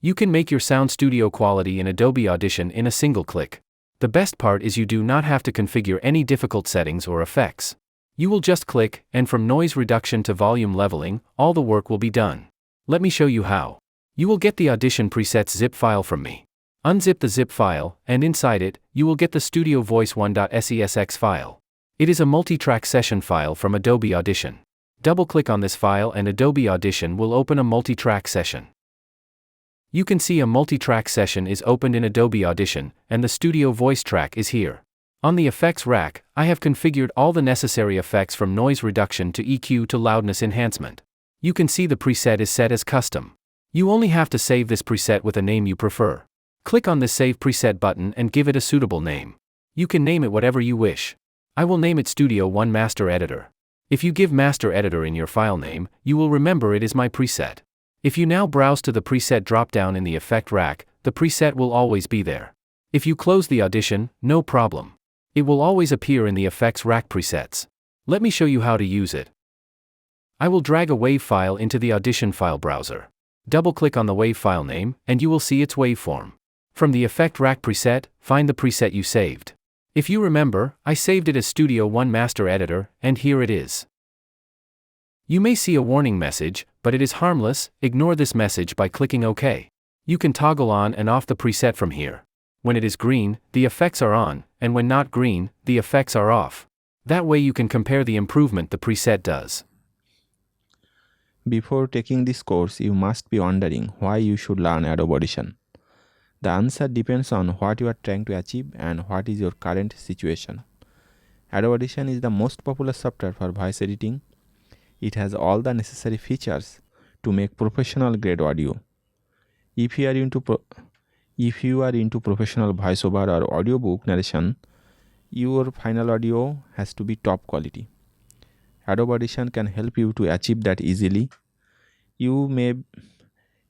You can make your sound studio quality in Adobe Audition in a single click. The best part is you do not have to configure any difficult settings or effects. You will just click, and from noise reduction to volume leveling, all the work will be done. Let me show you how. You will get the Audition presets zip file from me. Unzip the zip file, and inside it, you will get the Studio Voice 1.sesx file. It is a multi-track session file from Adobe Audition. Double-click on this file and Adobe Audition will open a multi-track session. You can see a multi-track session is opened in Adobe Audition, and the Studio Voice track is here. On the effects rack, I have configured all the necessary effects from noise reduction to EQ to loudness enhancement. You can see the preset is set as custom. You only have to save this preset with a name you prefer. Click on the Save Preset button and give it a suitable name. You can name it whatever you wish. I will name it Studio One Master Editor. If you give Master Editor in your file name, you will remember it is my preset. If you now browse to the preset drop-down in the effect rack, the preset will always be there. If you close the Audition, no problem. It will always appear in the effects rack presets. Let me show you how to use it. I will drag a WAV file into the Audition file browser. Double-click on the WAV file name, and you will see its waveform. From the effect rack preset, find the preset you saved. If you remember, I saved it as Studio One Master Editor, and here it is. You may see a warning message, but it is harmless. Ignore this message by clicking OK. You can toggle on and off the preset from here. When it is green, the effects are on, and when not green, the effects are off. That way you can compare the improvement the preset does. Before taking this course, you must be wondering why you should learn Adobe Audition. The answer depends on what you are trying to achieve and what is your current situation. Adobe Audition is the most popular software for voice editing. It has all the necessary features to make professional grade audio. If you are into professional voiceover or audiobook narration, your final audio has to be top quality. Adobe Audition can help you to achieve that easily. You may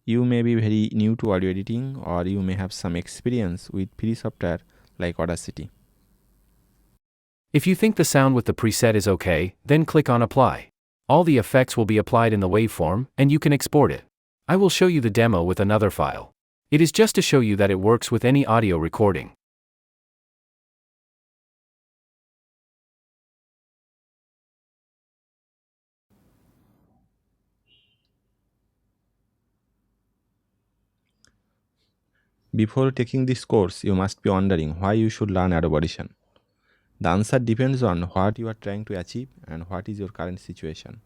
be very new to audio editing, or you may have some experience with free software like Audacity. If you think the sound with the preset is okay, then click on Apply. All the effects will be applied in the waveform, and you can export it. I will show you the demo with another file. It is just to show you that it works with any audio recording. Before taking this course, you must be wondering why you should learn Adobe Audition. The answer depends on what you are trying to achieve and what is your current situation.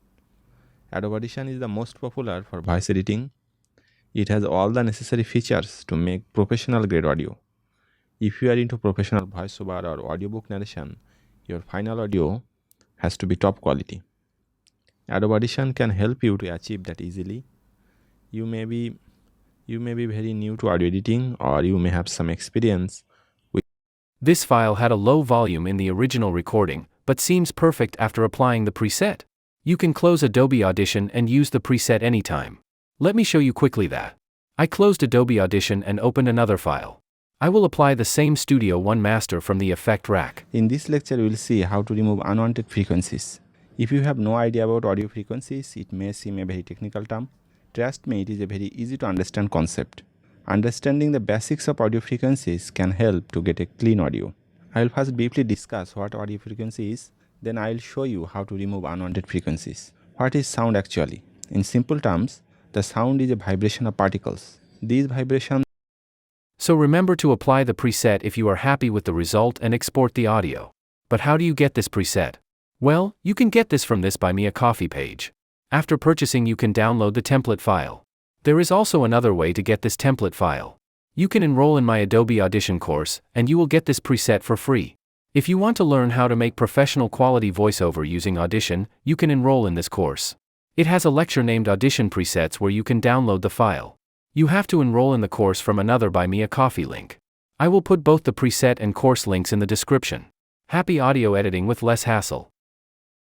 Adobe Audition is the most popular for voice editing. It has all the necessary features to make professional grade audio. If you are into professional voiceover or audiobook narration, your final audio has to be top quality. Adobe Audition can help you to achieve that easily. You may be very new to audio editing, or you may have some experience with. This file had a low volume in the original recording, but seems perfect after applying the preset. You can close Adobe Audition and use the preset anytime. Let me show you quickly that. I closed Adobe Audition and opened another file. I will apply the same Studio One Master from the effect rack. In this lecture, we will see how to remove unwanted frequencies. If you have no idea about audio frequencies, it may seem a very technical term. Trust me, it is a very easy to understand concept. Understanding the basics of audio frequencies can help to get a clean audio. I will first briefly discuss what audio frequency is, then I will show you how to remove unwanted frequencies. What is sound actually? In simple terms, the sound is a vibration of particles. These vibrations. So remember to apply the preset if you are happy with the result and export the audio. But how do you get this preset? Well, you can get this from this Buy Me a Coffee page. After purchasing, you can download the template file. There is also another way to get this template file. You can enroll in my Adobe Audition course, and you will get this preset for free. If you want to learn how to make professional quality voiceover using Audition, you can enroll in this course. It has a lecture named Audition Presets where you can download the file. You have to enroll in the course from another Buy Me a Coffee link. I will put both the preset and course links in the description. Happy audio editing with less hassle.